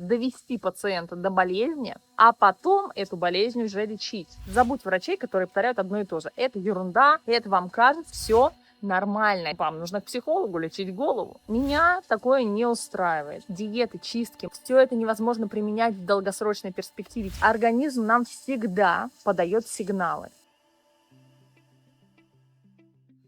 довести пациента до болезни, а потом эту болезнь уже лечить. Забудь врачей, которые повторяют одно и то же. Это ерунда, это вам кажется, все нормально. Вам нужно к психологу лечить голову. Меня такое не устраивает. Диеты, чистки, все это невозможно применять в долгосрочной перспективе. Организм нам всегда подает сигналы.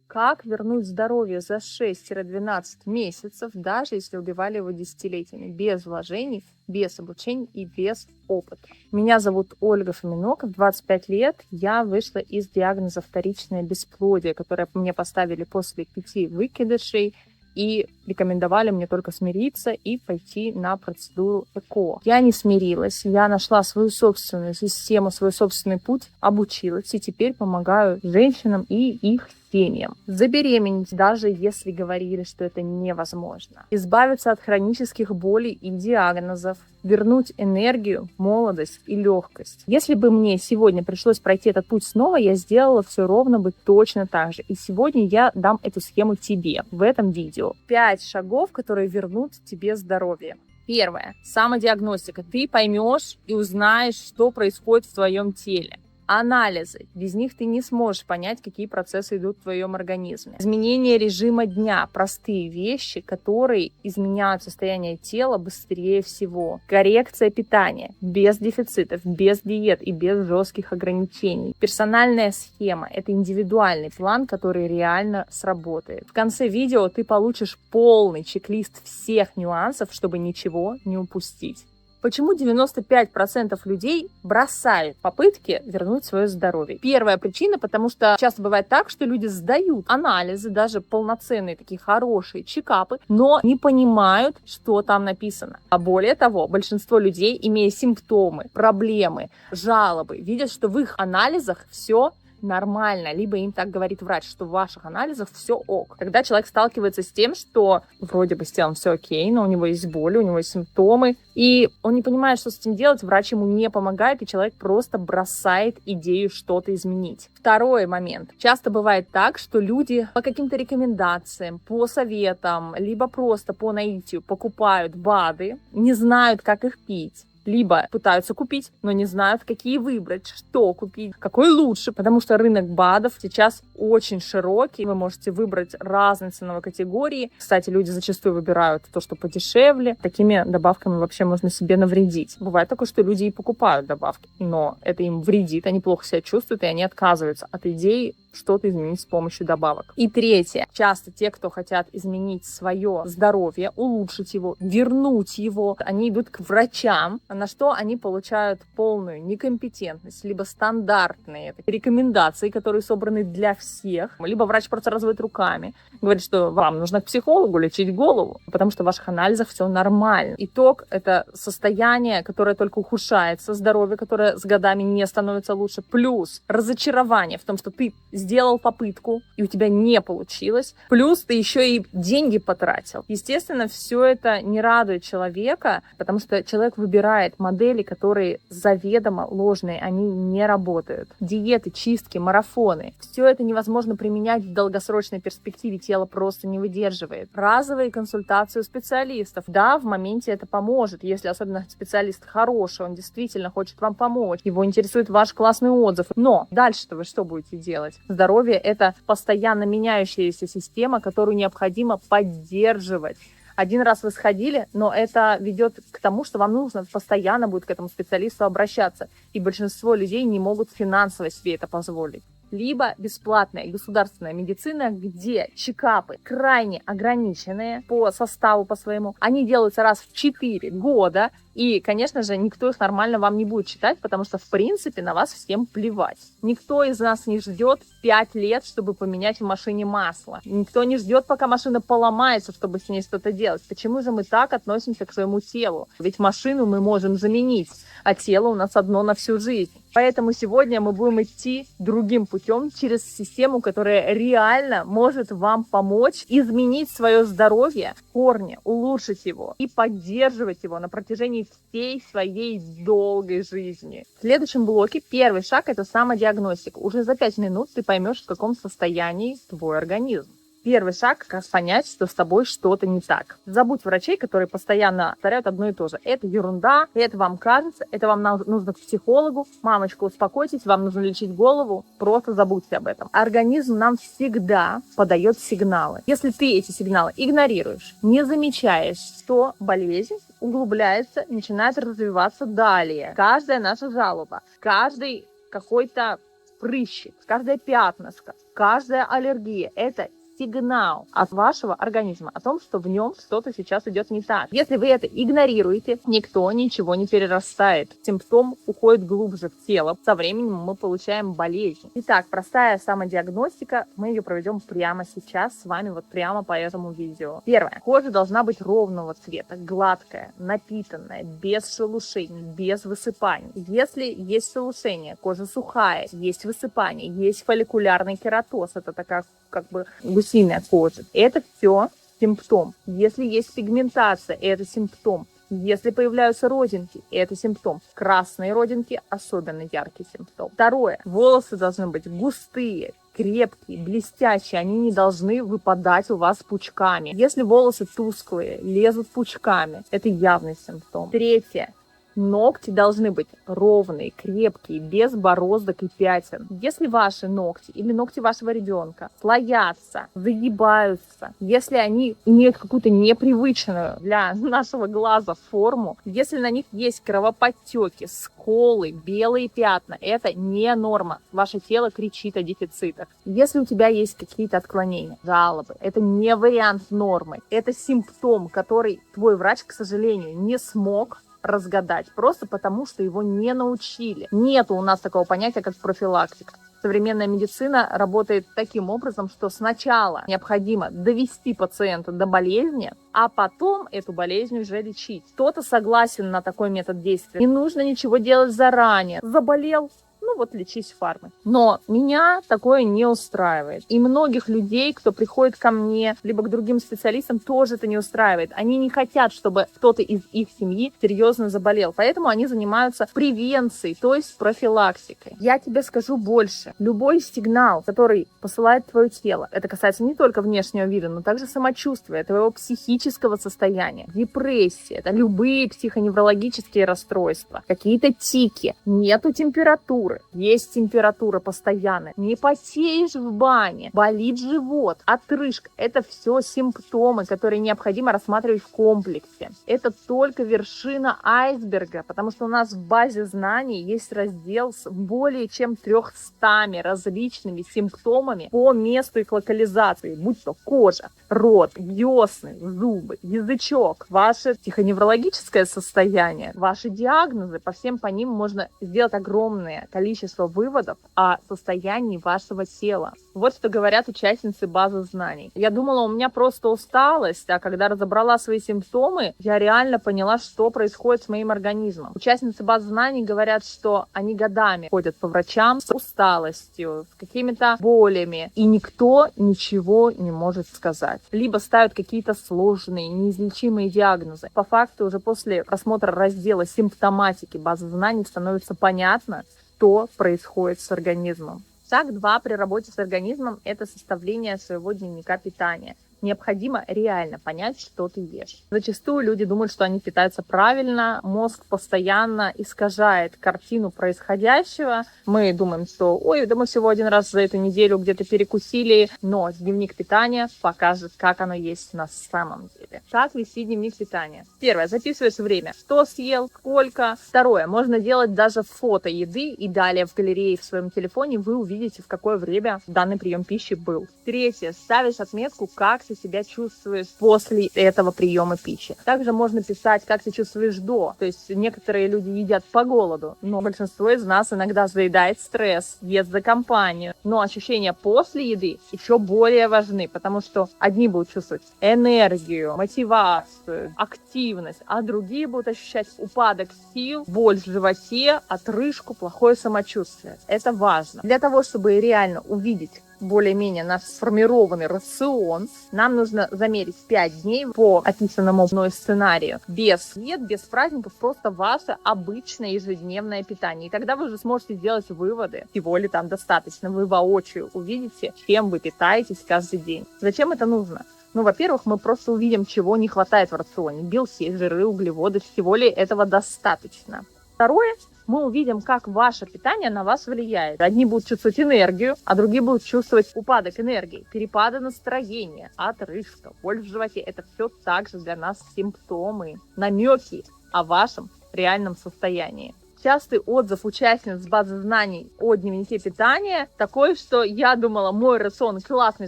Как вернуть здоровье за 6-12 месяцев, даже если убивали его десятилетиями, без вложений, без обучения и без опыта. Меня зовут Ольга Фоминока, в 25 лет я вышла из диагноза вторичное бесплодие, которое мне поставили после 5 выкидышей, и рекомендовали мне только смириться и пойти на процедуру ЭКО. Я не смирилась, я нашла свою собственную систему, свой собственный путь, обучилась и теперь помогаю женщинам и их семьям забеременеть, даже если говорили, что это невозможно. Избавиться от хронических болей и диагнозов, вернуть энергию, молодость и легкость. Если бы мне сегодня пришлось пройти этот путь снова, я сделала все ровно бы точно так же. И сегодня я дам эту схему тебе в этом видео. 5 шагов, которые вернут тебе здоровье. Первое. Самодиагностика. Ты поймешь и узнаешь, что происходит в твоем теле. Анализы. Без них ты не сможешь понять, какие процессы идут в твоем организме. Изменение режима дня. Простые вещи, которые изменяют состояние тела быстрее всего. Коррекция питания. Без дефицитов, без диет и без жестких ограничений. Персональная схема. Это индивидуальный план, который реально сработает. В конце видео ты получишь полный чек-лист всех нюансов, чтобы ничего не упустить. Почему 95% людей бросают попытки вернуть свое здоровье? Первая причина, потому что часто бывает так, что люди сдают анализы, даже полноценные такие хорошие чекапы, но не понимают, что там написано. А более того, большинство людей, имея симптомы, проблемы, жалобы, видят, что в их анализах все нормально, либо им так говорит врач, что в ваших анализах все ок. Тогда человек сталкивается с тем, что вроде бы с телом все окей, но у него есть боли, у него есть симптомы, и он не понимает, что с этим делать, врач ему не помогает, и человек просто бросает идею что-то изменить. Второй момент. Часто бывает так, что люди по каким-то рекомендациям, по советам, либо просто по наитию покупают БАДы, не знают, как их пить. Либо пытаются купить, но не знают, какие выбрать, что купить, какой лучше, потому что рынок БАДов сейчас очень широкий, вы можете выбрать разные ценовые категории. Кстати, люди зачастую выбирают то, что подешевле. Такими добавками вообще можно себе навредить. Бывает такое, что люди и покупают добавки, но это им вредит, они плохо себя чувствуют, и они отказываются от идеи что-то изменить с помощью добавок. И третье. Часто те, кто хотят изменить свое здоровье, улучшить его, вернуть его, они идут к врачам, на что они получают полную некомпетентность, либо стандартные рекомендации, которые собраны для всех, либо врач просто разводит руками, говорит, что вам нужно к психологу лечить голову, потому что в ваших анализах все нормально. Итог — это состояние, которое только ухудшается, здоровье, которое с годами не становится лучше, плюс разочарование в том, что ты сделал попытку, и у тебя не получилось, плюс ты еще и деньги потратил. Естественно, все это не радует человека, потому что человек выбирает модели, которые заведомо ложные, они не работают. Диеты, чистки, марафоны. Все это невозможно применять в долгосрочной перспективе, тело просто не выдерживает. Разовые консультации у специалистов. Да, в моменте это поможет, если особенно специалист хороший, он действительно хочет вам помочь, его интересует ваш классный отзыв. Но дальше-то вы что будете делать? Здоровье — это постоянно меняющаяся система, которую необходимо поддерживать. Один раз вы сходили, но это ведет к тому, что вам нужно постоянно будет к этому специалисту обращаться. И большинство людей не могут финансово себе это позволить. Либо бесплатная государственная медицина, где чекапы крайне ограниченные по составу, по своему. Они делаются раз в 4 года, и, конечно же, никто их нормально вам не будет читать, потому что, в принципе, на вас всем плевать. Никто из нас не ждет 5 лет, чтобы поменять в машине масло. Никто не ждет, пока машина поломается, чтобы с ней что-то делать. Почему же мы так относимся к своему телу? Ведь машину мы можем заменить, а тело у нас одно на всю жизнь. Поэтому сегодня мы будем идти другим путем, через систему, которая реально может вам помочь изменить свое здоровье в корне, улучшить его и поддерживать его на протяжении всей своей долгой жизни. В следующем блоке первый шаг — это самодиагностика. Уже за 5 минут ты поймешь, в каком состоянии твой организм. Первый шаг, как понять, что с тобой что-то не так. Забудь врачей, которые постоянно повторяют одно и то же. Это ерунда, это вам кажется, это вам нужно к психологу. Мамочка, успокойтесь, вам нужно лечить голову. Просто забудьте об этом. Организм нам всегда подает сигналы. Если ты эти сигналы игнорируешь, не замечаешь, что болезнь углубляется, начинает развиваться далее. Каждая наша жалоба, каждый какой-то прыщик, каждое пятнышко, каждая аллергия – это сигнал от вашего организма о том, что в нем что-то сейчас идет не так. Если вы это игнорируете, никто ничего не перерастает. Симптом уходит глубже в тело. Со временем мы получаем болезнь. Итак, простая самодиагностика. Мы ее проведем прямо сейчас с вами, вот прямо по этому видео. Первое. Кожа должна быть ровного цвета, гладкая, напитанная, без шелушений, без высыпаний. Если есть шелушение, кожа сухая, есть высыпание, есть фолликулярный кератоз, это такая как бы гусиная кожа. Это все симптом. Если есть пигментация, это симптом. Если появляются родинки, это симптом. Красные родинки – особенно яркий симптом. Второе. Волосы должны быть густые, крепкие, блестящие. Они не должны выпадать у вас пучками. Если волосы тусклые, лезут пучками, это явный симптом. Третье. Ногти должны быть ровные, крепкие, без бороздок и пятен. Если ваши ногти или ногти вашего ребенка слоятся, загибаются, если они имеют какую-то непривычную для нашего глаза форму, если на них есть кровоподтеки, сколы, белые пятна, это не норма. Ваше тело кричит о дефицитах. Если у тебя есть какие-то отклонения, жалобы, это не вариант нормы. Это симптом, который твой врач, к сожалению, не смог разгадать, просто потому, что его не научили. Нету у нас такого понятия, как профилактика. Современная медицина работает таким образом, что сначала необходимо довести пациента до болезни, а потом эту болезнь уже лечить. Кто-то согласен на такой метод действия. Не нужно ничего делать заранее. Заболел? Ну вот лечись фармой. Но меня такое не устраивает. И многих людей, кто приходит ко мне, либо к другим специалистам, тоже это не устраивает. Они не хотят, чтобы кто-то из их семьи серьезно заболел. Поэтому они занимаются превенцией, то есть профилактикой. Я тебе скажу больше. Любой сигнал, который посылает твое тело, это касается не только внешнего вида, но также самочувствия, твоего психического состояния, депрессии, это любые психоневрологические расстройства, какие-то тики, нету температуры, есть температура постоянная, не потеешь в бане, болит живот, отрыжка. Это все симптомы, которые необходимо рассматривать в комплексе. Это только вершина айсберга, потому что у нас в базе знаний есть раздел с более чем 300 различными симптомами по месту их локализации, будь то кожа, рот, десны, зубы, язычок, ваше психоневрологическое состояние, ваши диагнозы. По всем по ним можно сделать огромное количество выводов о состоянии вашего тела. Вот что говорят участницы базы знаний. Я думала, у меня просто усталость, а когда разобрала свои симптомы, я реально поняла, что происходит с моим организмом. Участницы базы знаний говорят, что они годами ходят по врачам с усталостью, с какими-то болями, и никто ничего не может сказать. Либо ставят какие-то сложные, неизлечимые диагнозы. По факту, уже после просмотра раздела симптоматики базы знаний становится понятно, что происходит с организмом. Шаг 2 при работе с организмом – это составление своего дневника питания. Необходимо реально понять, что ты ешь. Зачастую люди думают, что они питаются правильно, мозг постоянно искажает картину происходящего. Мы думаем, что ой, да мы всего один раз за эту неделю где-то перекусили, но дневник питания покажет, как оно есть на самом деле. Как вести дневник питания? Первое, записываешь время, что съел, сколько. Второе, можно делать даже фото еды, и далее в галерее в своем телефоне вы увидите, в какое время данный прием пищи был. Третье, ставишь отметку, как ты себя чувствуешь после этого приема пищи. Также можно писать, как ты чувствуешь до. То есть некоторые люди едят по голоду, но большинство из нас иногда заедает стресс, ест за компанию. Но ощущения после еды еще более важны, потому что одни будут чувствовать энергию, мотивацию, активность, а другие будут ощущать упадок сил, боль в животе, отрыжку, плохое самочувствие. Это важно. Для того, чтобы реально увидеть, более-менее наш сформированный рацион, нам нужно замерить 5 дней по описанному мной сценарию. Без диет, без праздников, просто ваше обычное ежедневное питание. И тогда вы уже сможете сделать выводы, чего ли там достаточно. Вы воочию увидите, чем вы питаетесь каждый день. Зачем это нужно? Ну, во-первых, мы просто увидим, чего не хватает в рационе. Белки, жиры, углеводы, всего ли этого достаточно. Второе, мы увидим, как ваше питание на вас влияет. Одни будут чувствовать энергию, а другие будут чувствовать упадок энергии, перепады настроения, отрыжка, боль в животе. Это все также для нас симптомы, намеки о вашем реальном состоянии. Частый отзыв участниц базы знаний о дневнике питания такой, что я думала, мой рацион классный,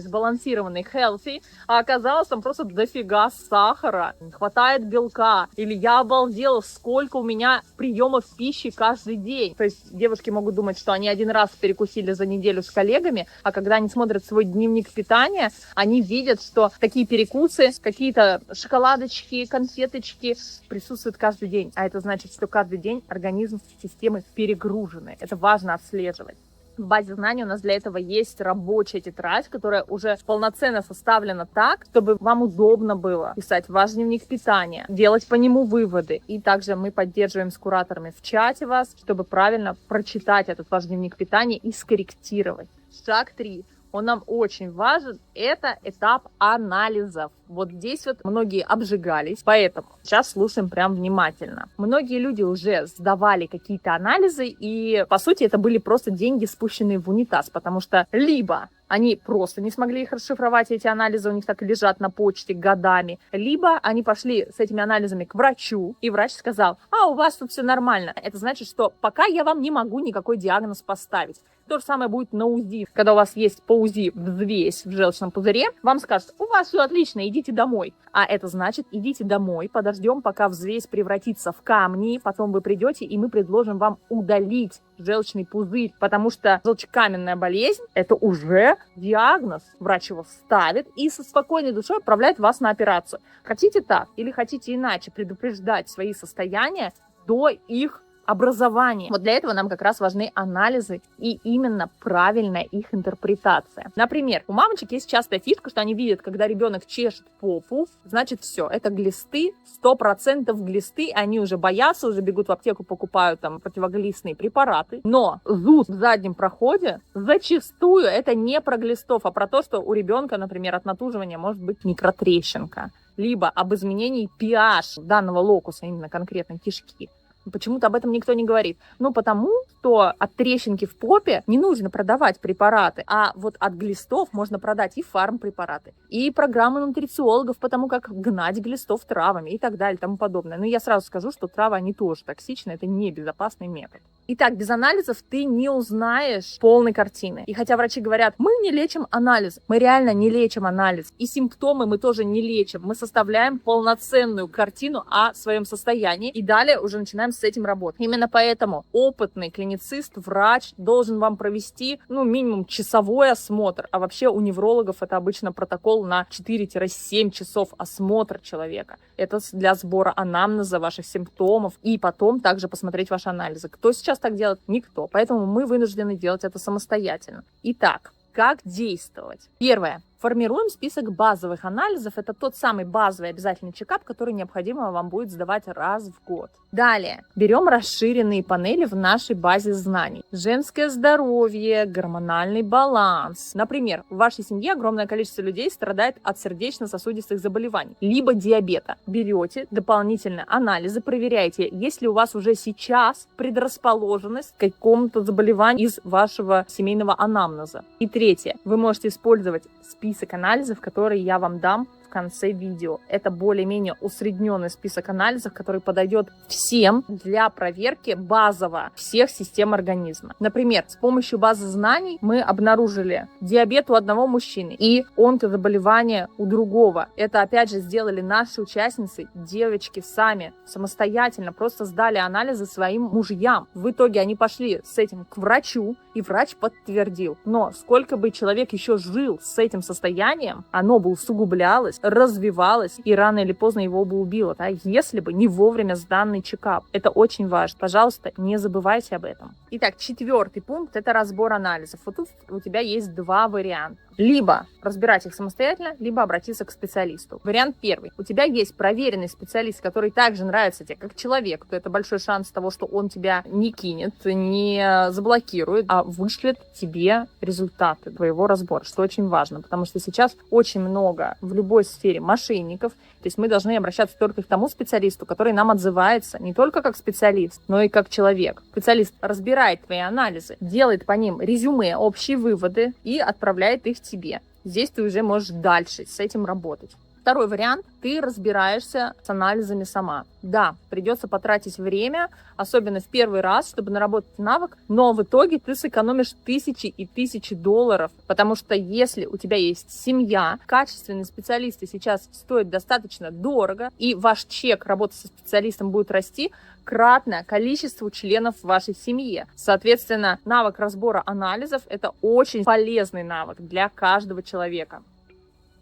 сбалансированный, healthy, а оказалось там просто дофига сахара, не хватает белка, или я обалдела, сколько у меня приемов пищи каждый день. То есть девушки могут думать, что они один раз перекусили за неделю с коллегами, а когда они смотрят свой дневник питания, они видят, что такие перекусы, какие-то шоколадочки, конфеточки присутствуют каждый день, а это значит, что каждый день организм системы перегружены. Это важно отслеживать. В базе знаний у нас для этого есть рабочая тетрадь, которая уже полноценно составлена так, чтобы вам удобно было писать ваш дневник питания, делать по нему выводы. И также мы поддерживаем с кураторами в чате вас, чтобы правильно прочитать этот ваш дневник питания и скорректировать. Шаг 3. Он нам очень важен, это этап анализов. Вот здесь вот многие обжигались, поэтому сейчас слушаем прям внимательно. Многие люди уже сдавали какие-то анализы, и по сути это были просто деньги, спущенные в унитаз, потому что либо они просто не смогли их расшифровать, эти анализы у них так и лежат на почте годами, либо они пошли с этими анализами к врачу, и врач сказал: а, у вас тут все нормально. Это значит, что пока я вам не могу никакой диагноз поставить. То же самое будет на УЗИ. Когда у вас есть по УЗИ взвесь в желчном пузыре, вам скажут: у вас все отлично, идите домой. А это значит, идите домой, подождем, пока взвесь превратится в камни, потом вы придете, и мы предложим вам удалить желчный пузырь, потому что желчекаменная болезнь – это уже диагноз. Врач его ставит и со спокойной душой отправляет вас на операцию. Хотите так или хотите иначе, предупреждать свои состояния до их образования. Вот для этого нам как раз важны анализы и именно правильная их интерпретация. Например, у мамочек есть частая фишка, что они видят, когда ребенок чешет попу, значит все, это глисты, 100% глисты, они уже боятся, уже бегут в аптеку, покупают там противоглистные препараты. Но зуд в заднем проходе зачастую это не про глистов, а про то, что у ребенка, например, от натуживания может быть микротрещинка, либо об изменении pH данного локуса, именно конкретно кишки. Почему-то об этом никто не говорит. Ну, потому что от трещинки в попе не нужно продавать препараты, а вот от глистов можно продать и фармпрепараты, и программы нутрициологов, потому как гнать глистов травами и так далее, и тому подобное. Но я сразу скажу, что травы, они тоже токсичны, это небезопасный метод. Итак, без анализов ты не узнаешь полной картины. И хотя врачи говорят: мы не лечим анализ, мы реально не лечим анализ. И симптомы мы тоже не лечим. Мы составляем полноценную картину о своем состоянии и далее уже начинаем с этим работать. Именно поэтому опытный клиницист, врач должен вам провести, минимум часовой осмотр. А вообще у неврологов это обычно протокол на 4-7 часов осмотр человека. Это для сбора анамнеза, ваших симптомов, и потом также посмотреть ваши анализы. Кто сейчас так делает? Никто. Поэтому мы вынуждены делать это самостоятельно. Итак, как действовать? Первое. Формируем список базовых анализов. Это тот самый базовый обязательный чекап, который необходимо вам будет сдавать раз в год. Далее. Берем расширенные панели в нашей базе знаний. Женское здоровье, гормональный баланс. Например, в вашей семье огромное количество людей страдает от сердечно-сосудистых заболеваний, либо диабета. Берете дополнительные анализы, проверяете, есть ли у вас уже сейчас предрасположенность к какому-то заболеванию из вашего семейного анамнеза. И третье. Вы можете использовать список анализов, которые я вам дам в конце видео. Это более-менее усредненный список анализов, который подойдет всем для проверки базово всех систем организма. Например, с помощью базы знаний мы обнаружили диабет у одного мужчины и онкозаболевание у другого. Это опять же сделали наши участницы, девочки сами, самостоятельно, просто сдали анализы своим мужьям. В итоге они пошли с этим к врачу, и врач подтвердил. Но сколько бы человек еще жил с этим состоянием, оно бы усугублялось, развивалось, и рано или поздно его бы убило, да, если бы не вовремя сданный чекап. Это очень важно. Пожалуйста, не забывайте об этом. Итак, 4-й пункт – это разбор анализов. Вот тут у тебя есть 2 варианта. Либо разбирать их самостоятельно, либо обратиться к специалисту. Вариант 1. У тебя есть проверенный специалист, который также нравится тебе как человек, то это большой шанс того, что он тебя не кинет, не заблокирует, а вышлет тебе результаты твоего разбора, что очень важно, потому что сейчас очень много в любой сфере мошенников, то есть мы должны обращаться только к тому специалисту, который нам отзывается не только как специалист, но и как человек. Специалист разбирает твои анализы, делает по ним резюме, общие выводы и отправляет их тебе. Здесь ты уже можешь дальше с этим работать. 2-й вариант. Ты разбираешься с анализами сама. Да, придется потратить время, особенно в первый раз, чтобы наработать навык, но в итоге ты сэкономишь тысячи и тысячи долларов, потому что если у тебя есть семья, качественные специалисты сейчас стоят достаточно дорого, и ваш чек работы со специалистом будет расти кратно количеству членов в вашей семье. Соответственно, навык разбора анализов – это очень полезный навык для каждого человека.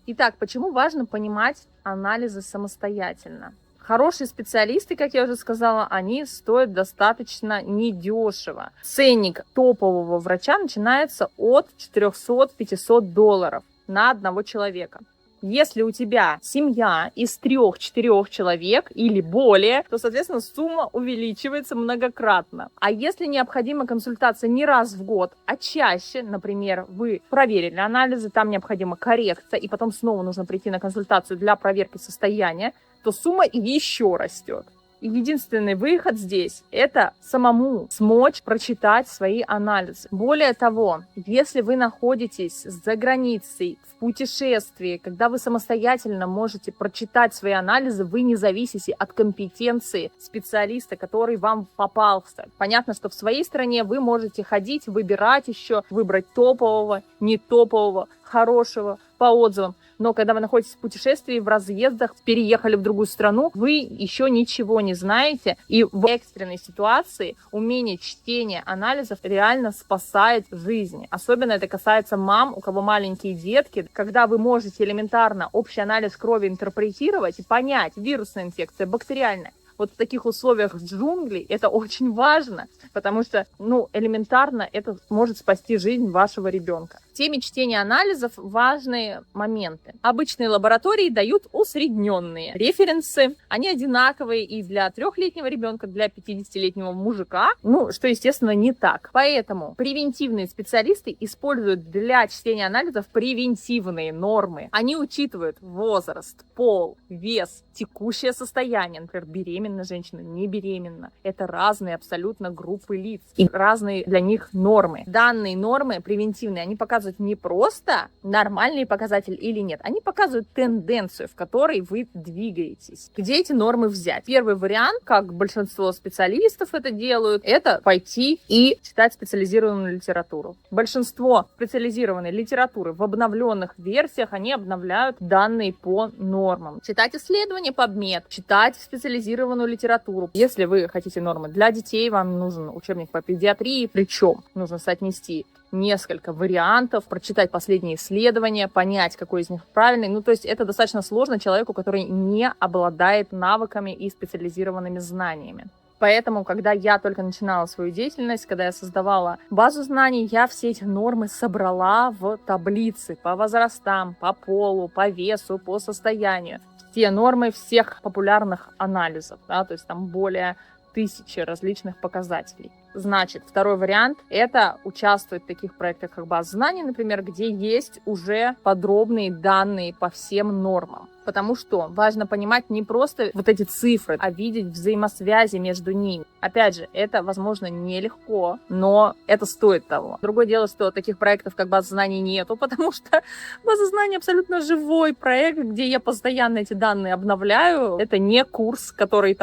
Итак, почему важно понимать анализы самостоятельно? Хорошие специалисты, как я уже сказала, они стоят достаточно недешево. Ценник топового врача начинается от 400-500 долларов на одного человека. Если у тебя семья из 3-4 человек или более, то, соответственно, сумма увеличивается многократно. А если необходима консультация не раз в год, а чаще, например, вы проверили анализы, там необходима коррекция, и потом снова нужно прийти на консультацию для проверки состояния, то сумма еще растет. И единственный выход здесь – это самому смочь прочитать свои анализы. Более того, если вы находитесь за границей, в путешествии, когда вы самостоятельно можете прочитать свои анализы, вы не зависите от компетенции специалиста, который вам попался. Понятно, что в своей стране вы можете ходить, выбирать еще, выбрать топового, не топового, хорошего, по отзывам. Но когда вы находитесь в путешествии, в разъездах, переехали в другую страну, вы еще ничего не знаете. И в экстренной ситуации умение чтения анализов реально спасает жизни. Особенно это касается мам, у кого маленькие детки. Когда вы можете элементарно общий анализ крови интерпретировать и понять, вирусная инфекция, бактериальная. Вот в таких условиях джунглей это очень важно, потому что, элементарно это может спасти жизнь вашего ребенка. В теме чтения анализов важные моменты. Обычные лаборатории дают усредненные референсы. Они одинаковые и для 3-летнего ребенка, для 50-летнего мужика, что, естественно, не так. Поэтому превентивные специалисты используют для чтения анализов превентивные нормы. Они учитывают возраст, пол, вес, текущее состояние, например, беременна женщина, не беременна. Это разные абсолютно группы лиц и разные для них нормы. Данные нормы превентивные, они показывают не просто нормальный показатель или нет, они показывают тенденцию, в которой вы двигаетесь. Где эти нормы взять? Первый вариант, как большинство специалистов это делают, это пойти и читать специализированную литературу. Большинство специализированной литературы в обновленных версиях, они обновляют данные по нормам. Читать исследования PubMed, читать специализированную литературу. Если вы хотите нормы для детей, вам нужен учебник по педиатрии, причем нужно соотнести несколько вариантов, прочитать последние исследования, понять, какой из них правильный. То есть это достаточно сложно человеку, который не обладает навыками и специализированными знаниями. Поэтому, когда я только начинала свою деятельность, когда я создавала базу знаний, я все эти нормы собрала в таблицы по возрастам, по полу, по весу, по состоянию. Те нормы всех популярных анализов, то есть там более 1000 различных показателей. Значит, второй вариант – это участвовать в таких проектах, как база знаний, например, где есть уже подробные данные по всем нормам. Потому что важно понимать не просто вот эти цифры, а видеть взаимосвязи между ними. Опять же, это, возможно, нелегко, но это стоит того. Другое дело, что таких проектов, как база знаний, нету, потому что база знаний абсолютно живой проект, где я постоянно эти данные обновляю. Это не курс, который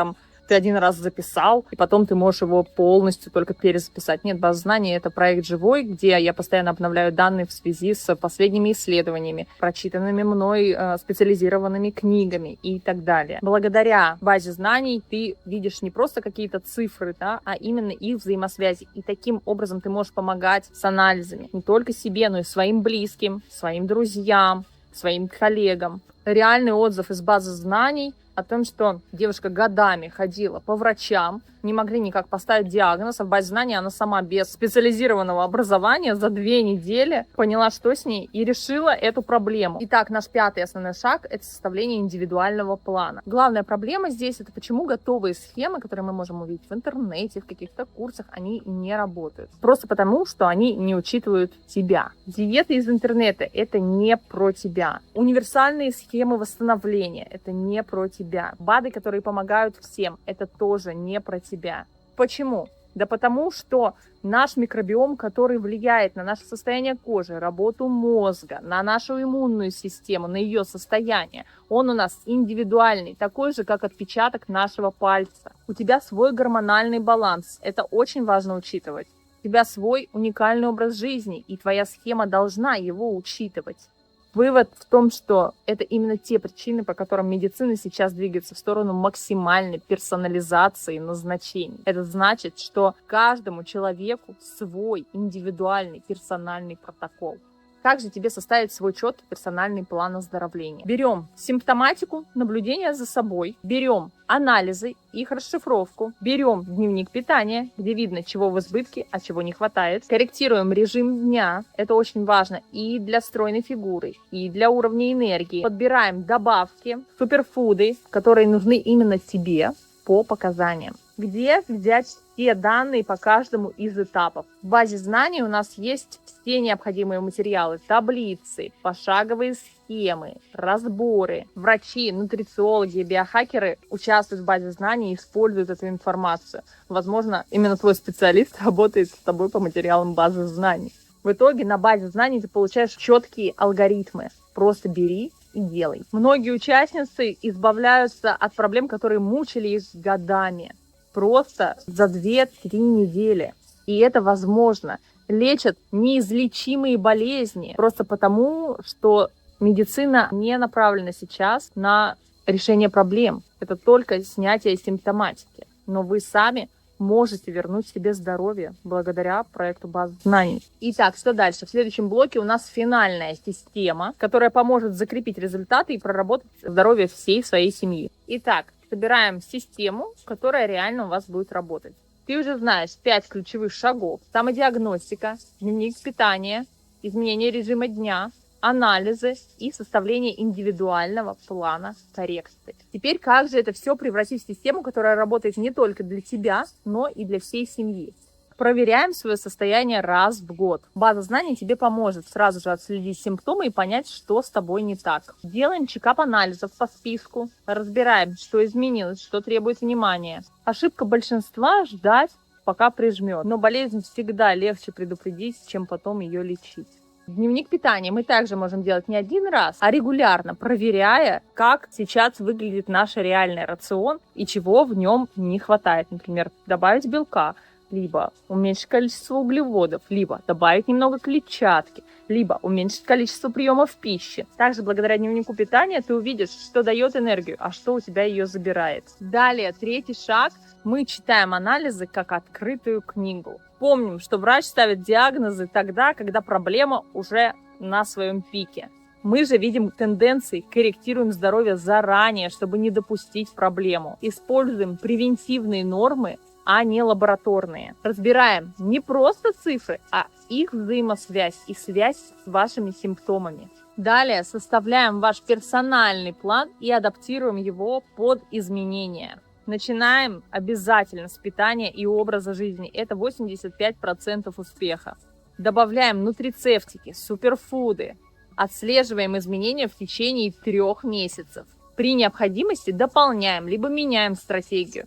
ты один раз записал, и потом ты можешь его полностью только перезаписать. Нет, база знаний — это проект живой, где я постоянно обновляю данные в связи с последними исследованиями, прочитанными мной специализированными книгами и так далее. Благодаря базе знаний ты видишь не просто какие-то цифры, а именно их взаимосвязи. И таким образом ты можешь помогать с анализами не только себе, но и своим близким, своим друзьям, своим коллегам. реальный отзыв из базы знаний о том, что девушка годами ходила по врачам, не могли никак поставить диагноз, а в базе знаний она сама без специализированного образования за 2 недели поняла, что с ней, и решила эту проблему. Итак, наш 5-й основной шаг – это составление индивидуального плана. Главная проблема здесь – это почему готовые схемы, которые мы можем увидеть в интернете, в каких-то курсах, они не работают. Просто потому, что они не учитывают тебя. Диеты из интернета – это не про тебя. Универсальные схемы восстановления – это не про тебя. БАДы, которые помогают всем, это тоже не про тебя. Почему? Да потому что наш микробиом, который влияет на наше состояние кожи, работу мозга, на нашу иммунную систему, на ее состояние, он у нас индивидуальный, такой же, как отпечаток нашего пальца. У тебя свой гормональный баланс, это очень важно учитывать. У тебя свой уникальный образ жизни, и твоя схема должна его учитывать. Вывод в том, что это именно те причины, по которым медицина сейчас двигается в сторону максимальной персонализации назначений. Это значит, что каждому человеку свой индивидуальный персональный протокол. Как же тебе составить свой четкий персональный план оздоровления? Берем симптоматику, наблюдение за собой, берем анализы, их расшифровку, берем дневник питания, где видно, чего в избытке, а чего не хватает, корректируем режим дня, это очень важно и для стройной фигуры, и для уровня энергии, подбираем добавки, суперфуды, которые нужны именно тебе по показаниям. Где взять все данные по каждому из этапов? В базе знаний у нас есть все необходимые материалы, таблицы, пошаговые схемы, разборы. Врачи, нутрициологи, биохакеры участвуют в базе знаний и используют эту информацию. Возможно, именно твой специалист работает с тобой по материалам базы знаний. В итоге на базе знаний ты получаешь четкие алгоритмы. Просто бери и делай. Многие участницы избавляются от проблем, которые мучили их годами. Просто за 2-3 недели. И это возможно. Лечат неизлечимые болезни просто потому, что медицина не направлена сейчас на решение проблем. Это только снятие симптоматики. Но вы сами можете вернуть себе здоровье благодаря проекту базы знаний. Итак, что дальше? В следующем блоке у нас финальная система, которая поможет закрепить результаты и проработать здоровье всей своей семьи. Итак, собираем систему, которая реально у вас будет работать. Ты уже знаешь 5 ключевых шагов. Самодиагностика, дневник питания, изменение режима дня, анализы и составление индивидуального плана коррекции. Теперь как же это все превратить в систему, которая работает не только для тебя, но и для всей семьи? Проверяем свое состояние раз в год. База знаний тебе поможет сразу же отследить симптомы и понять, что с тобой не так. Делаем чекап анализов по списку, разбираем, что изменилось, что требует внимания. Ошибка большинства – ждать, пока прижмет. Но болезнь всегда легче предупредить, чем потом ее лечить. Дневник питания мы также можем делать не один раз, а регулярно, проверяя, как сейчас выглядит наш реальный рацион и чего в нем не хватает. Например, добавить белка, либо уменьшить количество углеводов, либо добавить немного клетчатки, либо уменьшить количество приемов пищи. Также благодаря дневнику питания ты увидишь, что дает энергию, а что у тебя ее забирает. Далее, 3-й шаг. Мы читаем анализы как открытую книгу. Помним, что врач ставит диагнозы тогда, когда проблема уже на своем пике. Мы же видим тенденции, корректируем здоровье заранее, чтобы не допустить проблему. Используем превентивные нормы, а не лабораторные. Разбираем не просто цифры, а их взаимосвязь и связь с вашими симптомами. Далее составляем ваш персональный план и адаптируем его под изменения. Начинаем обязательно с питания и образа жизни. Это 85% успеха. Добавляем нутрицептики, суперфуды. Отслеживаем изменения в течение 3 месяцев. При необходимости дополняем, либо меняем стратегию.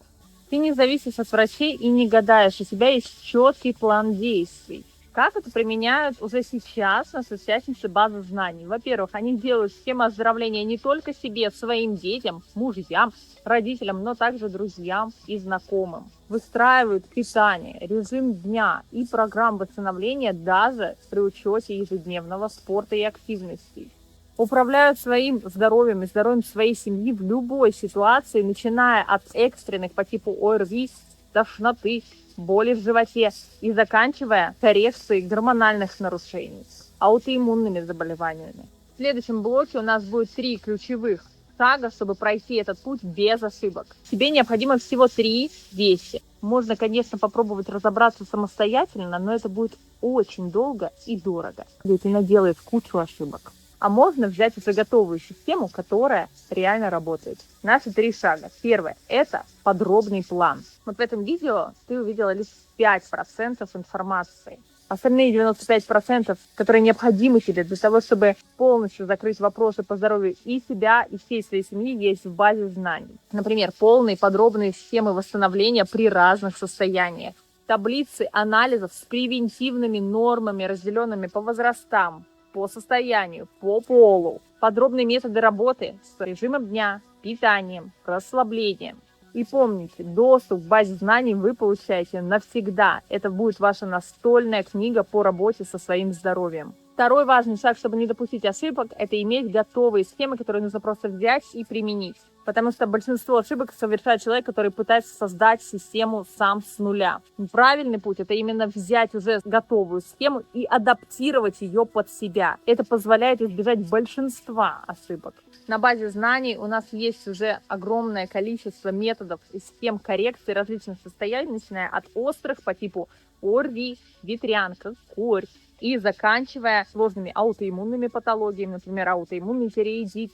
Ты не зависишь от врачей и не гадаешь, у тебя есть четкий план действий. Как это применяют уже сейчас наши участницы базы знаний? Во-первых, они делают схемы оздоровления не только себе, своим детям, мужьям, родителям, но также друзьям и знакомым. Выстраивают питание, режим дня и программ восстановления даже при учете ежедневного спорта и активностей. Управляют своим здоровьем и здоровьем своей семьи в любой ситуации, начиная от экстренных по типу ОРВИ, тошноты, боли в животе и заканчивая коррекцией гормональных нарушений, аутоиммунными заболеваниями. следующем блоке у нас будет 3 ключевых шага, чтобы пройти этот путь без ошибок. Тебе необходимо всего 3 вещи. Можно, конечно, попробовать разобраться самостоятельно, но это будет очень долго и дорого. Ведь она делает кучу ошибок. А можно взять уже готовую систему, которая реально работает. Наши 3 шага. Первое – это подробный план. Вот в этом видео ты увидела лишь 5% информации. Остальные 95%, которые необходимы тебе для того, чтобы полностью закрыть вопросы по здоровью и себя, и всей своей семьи, есть в базе знаний. Например, полные подробные схемы восстановления при разных состояниях. Таблицы анализов с превентивными нормами, разделенными по возрастам, по состоянию, по полу. Подробные методы работы с режимом дня, питанием, расслаблением. И помните, доступ к базе знаний вы получаете навсегда. Это будет ваша настольная книга по работе со своим здоровьем. Второй важный шаг, чтобы не допустить ошибок, это иметь готовые схемы, которые нужно просто взять и применить. Потому что большинство ошибок совершает человек, который пытается создать систему сам с нуля. Правильный путь – это именно взять уже готовую схему и адаптировать ее под себя. Это позволяет избежать большинства ошибок. На базе знаний у нас есть уже огромное количество методов и схем коррекции различных состояний, начиная от острых по типу ОРВИ, ветрянка, корь, и заканчивая сложными аутоиммунными патологиями, например, аутоиммунный тиреоидит,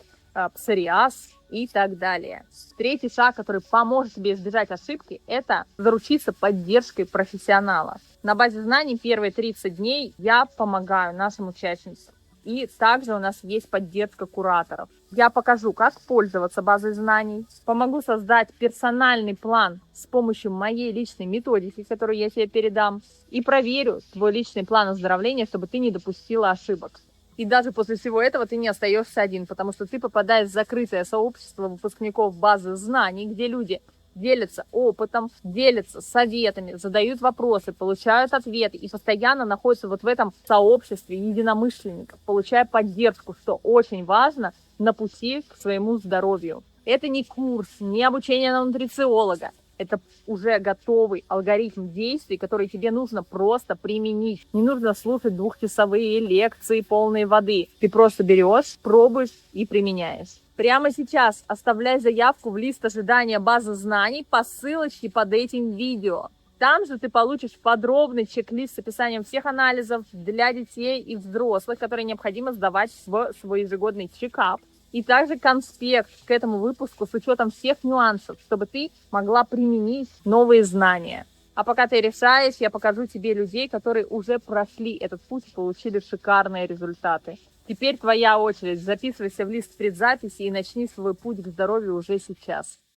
псориаз и так далее. Третий шаг, который поможет тебе избежать ошибки, это заручиться поддержкой профессионала. На базе знаний первые 30 дней я помогаю нашим участницам. И также у нас есть поддержка кураторов. Я покажу, как пользоваться базой знаний, помогу создать персональный план с помощью моей личной методики, которую я тебе передам, и проверю твой личный план оздоровления, чтобы ты не допустила ошибок. И даже после всего этого ты не остаешься один, потому что ты попадаешь в закрытое сообщество выпускников базы знаний, где люди делятся опытом, делятся советами, задают вопросы, получают ответы и постоянно находятся вот в этом сообществе единомышленников, получая поддержку, что очень важно на пути к своему здоровью. Это не курс, не обучение на нутрициолога. Это уже готовый алгоритм действий, который тебе нужно просто применить. Не нужно слушать 2-часовые лекции полные воды. Ты просто берешь, пробуешь и применяешь. Прямо сейчас оставляй заявку в лист ожидания базы знаний по ссылочке под этим видео. Там же ты получишь подробный чек-лист с описанием всех анализов для детей и взрослых, которые необходимо сдавать в свой ежегодный чекап. И также конспект к этому выпуску с учетом всех нюансов, чтобы ты могла применить новые знания. А пока ты решаешь, я покажу тебе людей, которые уже прошли этот путь и получили шикарные результаты. Теперь твоя очередь. Записывайся в лист предзаписи и начни свой путь к здоровью уже сейчас.